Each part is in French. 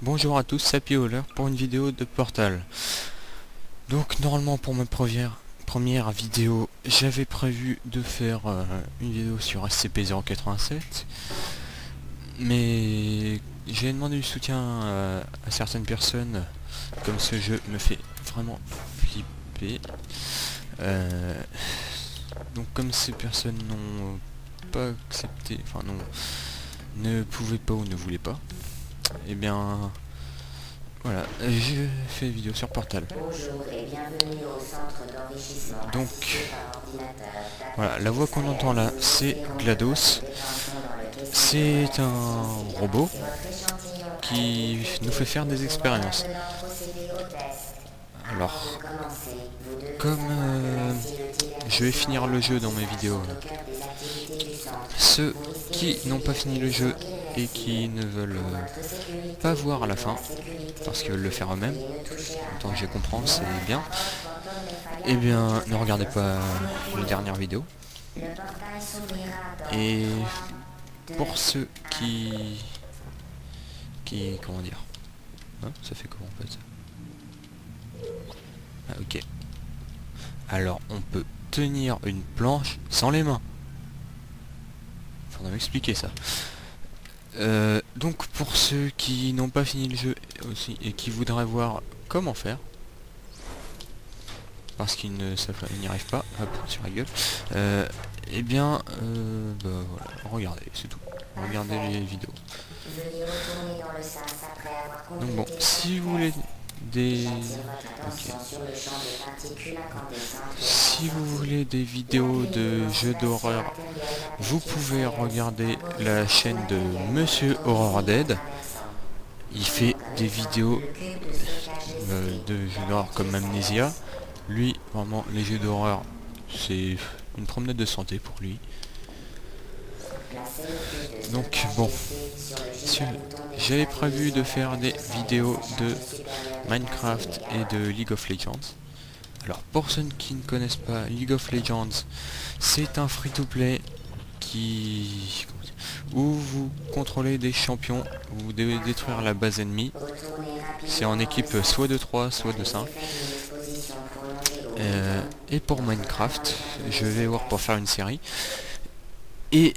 Bonjour à tous, c'est Happy Holler pour une vidéo de Portal. Donc normalement pour ma première vidéo, j'avais prévu de faire une vidéo sur SCP-087, mais j'ai demandé du soutien à certaines personnes, comme ce jeu me fait vraiment flipper. Donc comme ces personnes n'ont pas accepté, enfin non, ne pouvaient pas ou ne voulaient pas, et bien voilà, je fais une vidéo sur Portal. Bonjour et bienvenue au centre d'enrichissement Donc assisté par ordinateur. voilà, la voix qu'on entend là, c'est GLaDOS. C'est un robot qui nous fait faire des expériences. Alors, comme je vais finir le jeu dans mes vidéos, ceux qui n'ont pas fini le jeu et qui ne veulent pas voir à la fin, parce qu'ils veulent le faire eux-mêmes, en tant que je comprends, c'est bien, eh bien, ne regardez pas les dernières vidéos. Et pour ceux comment dire, hein, ça fait comment en fait ça? Ah, ok. Alors, on peut tenir une planche sans les mains. Faudra m'expliquer ça. Donc pour ceux qui n'ont pas fini le jeu aussi et qui voudraient voir comment faire, parce qu'ils n'y arrivent pas, hop, sur la gueule, eh bien, bah voilà, regardez, c'est tout. Regardez les vidéos. Donc bon, si vous voulez des... Okay. Si vous voulez des vidéos de jeux d'horreur, vous pouvez regarder la chaîne de Monsieur Horror Dead. Il fait des vidéos de jeux d'horreur comme Amnesia. Lui, vraiment, les jeux d'horreur, c'est une promenade de santé pour lui. Donc bon, j'avais prévu de faire des vidéos de Minecraft et de League of Legends. Alors pour ceux qui ne connaissent pas, League of Legends, c'est un free-to-play où vous contrôlez des champions, vous devez détruire la base ennemie. C'est en équipe soit de 3, soit de 5. Et pour Minecraft, je vais voir pour faire une série. Et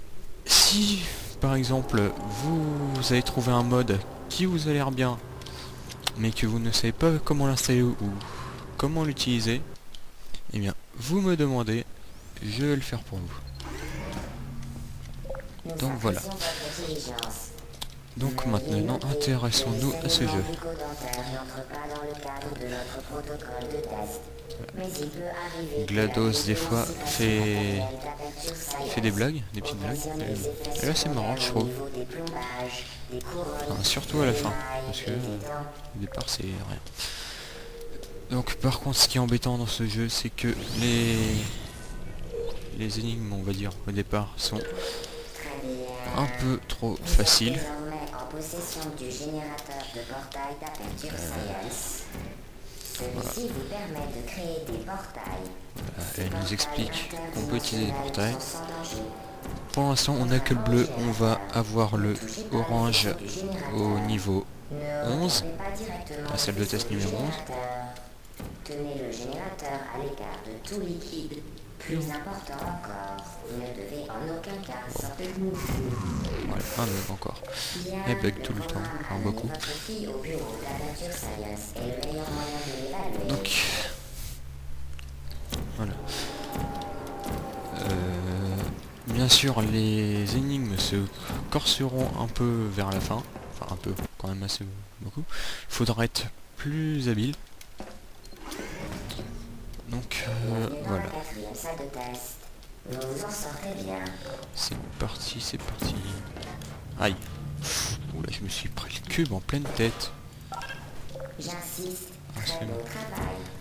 si par exemple vous avez trouvé un mode qui vous a l'air bien, mais que vous ne savez pas comment l'installer ou comment l'utiliser, eh bien vous me demandez, je vais le faire pour vous. Donc voilà. Donc maintenant, intéressons-nous à ce jeu. GLaDOS des fois fait des blagues, des petites blagues. Et là c'est marrant je trouve. Enfin, surtout à la fin, parce que au départ c'est rien. Donc par contre ce qui est embêtant dans ce jeu, c'est que les énigmes, on va dire, au départ sont un peu trop faciles. Voilà. Elle nous explique qu'on peut utiliser des portails. Pour l'instant on n'a que le bleu, on va avoir le orange au niveau 11, la salle de test numéro 11. Tenez le générateur à l'écart de tout liquide. Plus important encore, vous ne devez en aucun cas sortir. Voilà, un bug encore. Elle bug tout le temps, enfin beaucoup. Donc, voilà. Bien sûr, les énigmes se corseront un peu vers la fin. Enfin, un peu, quand même assez beaucoup. Il faudra être plus habile. Donc, voilà. C'est parti, c'est parti. Aïe. Oula, je me suis pris le cube en pleine tête. Ah, bon.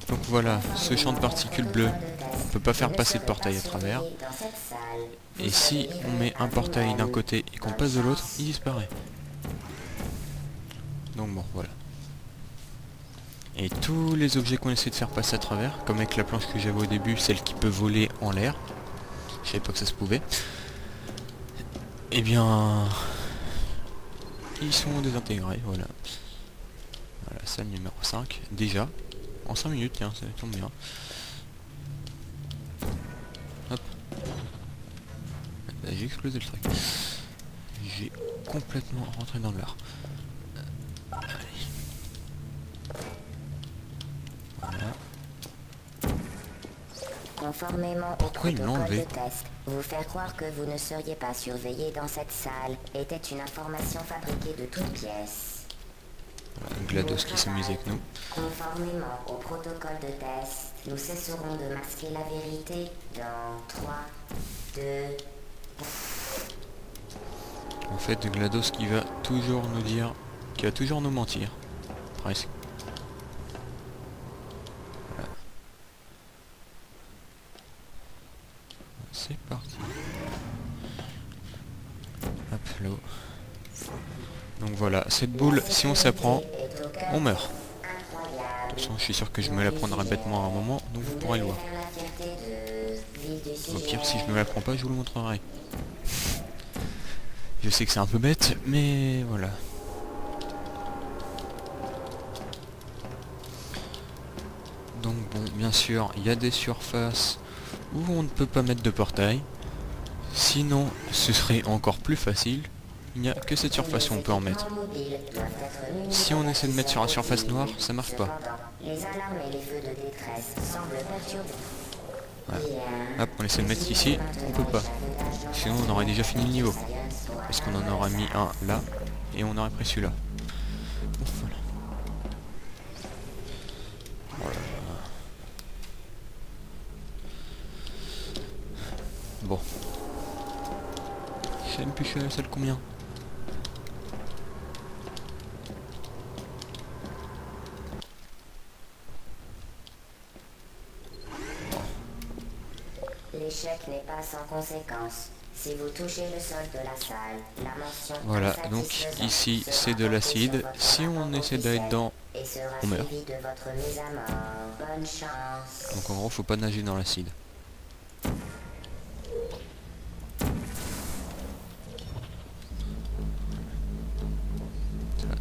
Donc voilà, ce champ de particules bleues, on peut pas faire passer de portail à travers. Et si on met un portail d'un côté et qu'on passe de l'autre, il disparaît. Donc bon, voilà. Et tous les objets qu'on essaie de faire passer à travers, comme avec la planche que j'avais au début, celle qui peut voler en l'air, je savais pas que ça se pouvait, eh bien, ils sont désintégrés, voilà. Voilà, salle numéro 5, déjà. En 5 minutes, tiens, ça tombe bien. Hop. Bah, j'ai explosé le truc. J'ai complètement rentré dans l'art. Allez. Voilà. Conformément au Pourquoi il me l'a protocole enlevé? de test, vous faire croire que vous ne seriez pas surveillé dans cette salle était une information fabriquée de toutes pièces. Voilà, GLaDOS qui s'amuse avec nous. Conformément au protocole de test, nous cesserons de masquer la vérité dans 3, 2... En fait, GLaDOS qui va toujours nous dire, qui va toujours nous mentir. Presque. Voilà. C'est parti. Hop, là. Donc voilà, cette boule, si on s'apprend, on meurt. De toute façon, je suis sûr que je me la prendrai bêtement à un moment, donc vous pourrez le voir. Au pire, si je me la prends pas, je vous le montrerai. Je sais que c'est un peu bête, mais voilà. Donc bon, bien sûr, il y a des surfaces où on ne peut pas mettre de portail. Sinon, ce serait encore plus facile. Il n'y a que cette surface où on peut en mettre. Si on essaie de mettre sur la surface noire, ça marche pas. Voilà. Hop, on essaie de mettre ici, on peut pas. Sinon on aurait déjà fini le niveau. Parce qu'on en aurait mis un là, et on aurait pris celui-là. Voilà. Voilà. Bon. Je sais même plus, je suis à la salle combien. L'échec n'est pas sans conséquence. Si vous touchez le sol de la salle, la mention voilà, donc ici c'est de l'acide. Si on essaie d'aller dedans, on meurt. Bonne chance. Donc en gros, faut pas nager dans l'acide.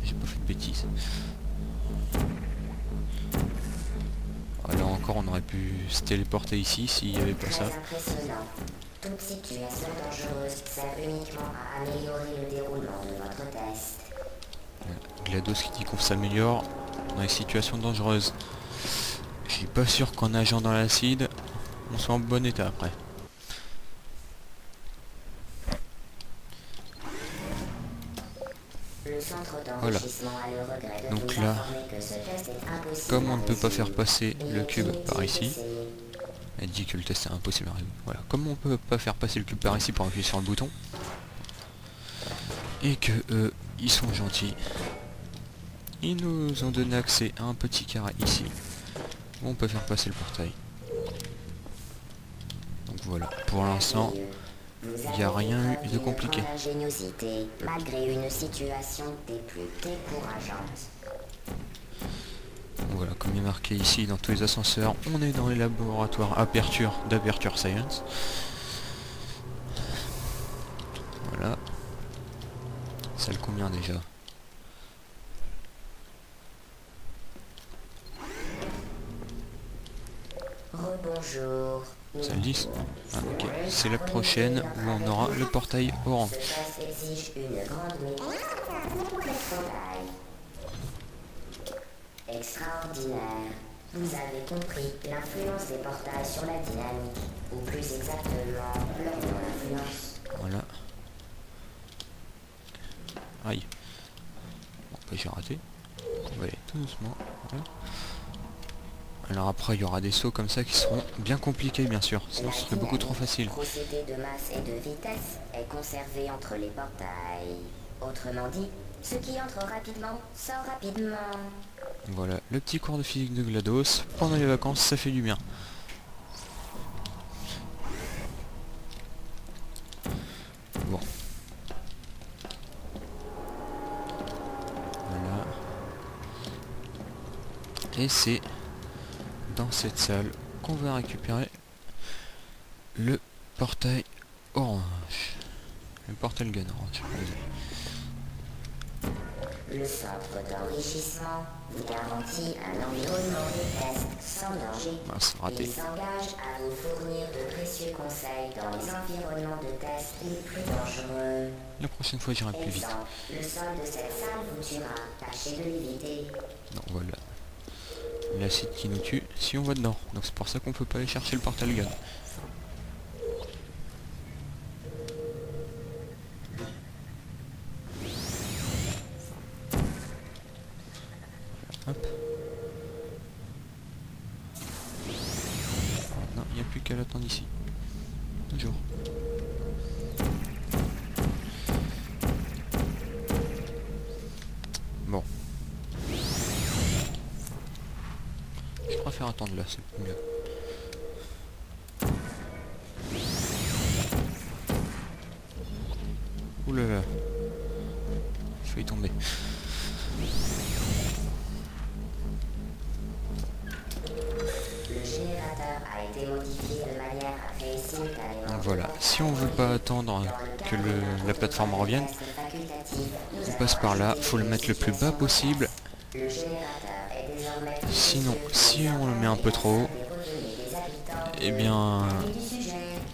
J'ai pas fait de bêtises. Alors encore, on aurait pu se téléporter ici s'il n'y avait pas ça. Toute situation dangereuse sert uniquement à améliorer le déroulement de votre test. GLaDOS qui dit qu'on s'améliore dans les situations dangereuses. Je suis pas sûr qu'en nageant dans l'acide, on soit en bon état après. Voilà. Donc là, comme on ne peut pas faire passer le cube par ici, elle dit que le test est impossible à résoudre. Voilà, comme on peut pas faire passer le cube par ici pour appuyer sur le bouton, et que eux, ils sont gentils, ils nous ont donné accès à un petit carré ici, où on peut faire passer le portail. Donc voilà, pour l'instant, il n'y a rien eu de compliqué. Malgré une situation des plus décourageantes. Voilà, comme il est marqué ici dans tous les ascenseurs, on est dans les laboratoires d'Aperture Science. Voilà. Salle combien déjà? Rebonjour. Salle 10. Ah ok, c'est la prochaine où on aura le portail orange. Extraordinaire. Vous avez compris l'influence des portails sur la dynamique, ou plus exactement, leur non-influence. Voilà. Aïe. Bon, bah, j'ai raté. On va aller tout doucement. Voilà. Alors après, il y aura des sauts comme ça qui seront bien compliqués, bien sûr. Sinon, ce serait beaucoup trop facile. La procédé de masse et de vitesse est conservé entre les portails. Autrement dit, ce qui entre rapidement sort rapidement. Voilà, le petit cours de physique de GLaDOS. Pendant les vacances, ça fait du bien. Bon. Voilà. Et c'est dans cette salle qu'on va récupérer le portail orange. Le portail gun orange. Le centre d'enrichissement vous garantit un environnement de test sans danger. Ah, c'est raté. Il s'engage à vous fournir de précieux conseils dans les environnements de test les plus dangereux. La prochaine fois j'irai plus vite. Exemple, le sol de cette salle vous tuera. Tâchez de l'éviter. Non, voilà. L'acide qui nous tue si on va dedans. Donc c'est pour ça qu'on peut pas aller chercher le portal gun. Hop. Non, il n'y a plus qu'à l'attendre ici. Toujours. Bon. Je préfère attendre là, c'est mieux. Ouh là là. Je vais y tomber. Le générateur a été modifié de manière à créer simultanément. Donc voilà, si on veut pas attendre que la plateforme revienne, on passe par là, faut le mettre le plus bas possible. Sinon, si on le met un peu trop haut, eh bien,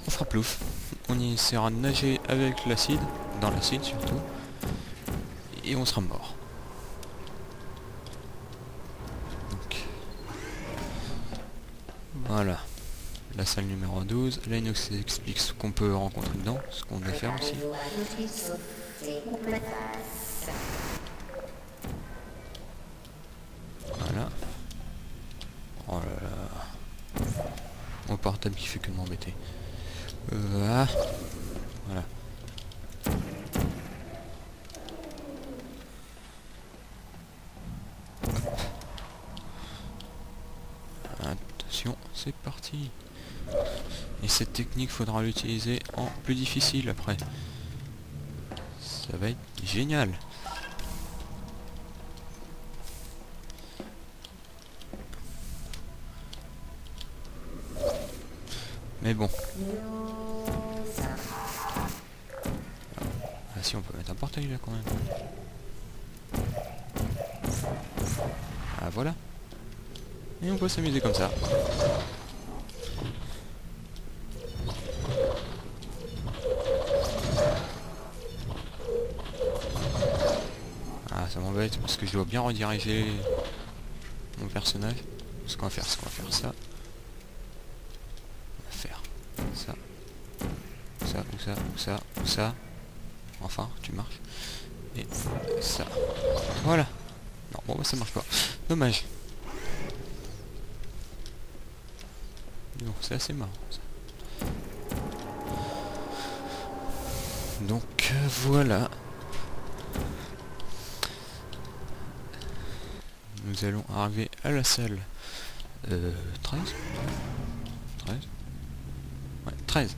on fera plouf. On y essaiera de nager avec l'acide, dans l'acide surtout, et on sera mort. Donc, voilà. La salle numéro 12. Là, il nous explique ce qu'on peut rencontrer dedans, ce qu'on doit faire aussi. Voilà. Oh là là. Mon portable qui fait que de m'embêter. Voilà. Voilà. Attention, c'est parti. Et cette technique, faudra l'utiliser en plus difficile après. Ça va être génial. Mais bon. Ah si, on peut mettre un portail là quand même. Ah voilà. Et on peut s'amuser comme ça. Ah, ça m'embête parce que je dois bien rediriger mon personnage. Ce qu'on va faire, c'est qu'on va faire ça. On va faire ça. Ça, ou ça, ou ça, ou ça. Enfin, tu marches. Et ça. Voilà. Non, bon, bah, ça marche pas. Dommage. Donc c'est assez marrant ça. Donc voilà. Nous allons arriver à la salle 13. 13. Ouais, 13.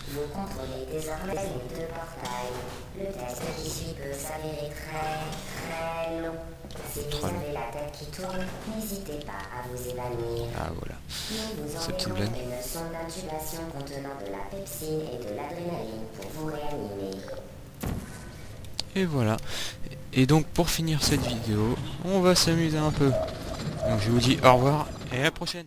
Vous contrôlez désormais les deux portails. Le test qui suit peut s'avérer très long. Si vous avez la tête qui tourne, n'hésitez pas à vous évanouir. Ah voilà. Nous vous enverrons une sonde d'intubation contenant de la pepsine et de l'adrénaline pour vous réanimer. Et voilà. Et donc pour finir cette vidéo, on va s'amuser un peu. Donc je vous dis au revoir et à la prochaine.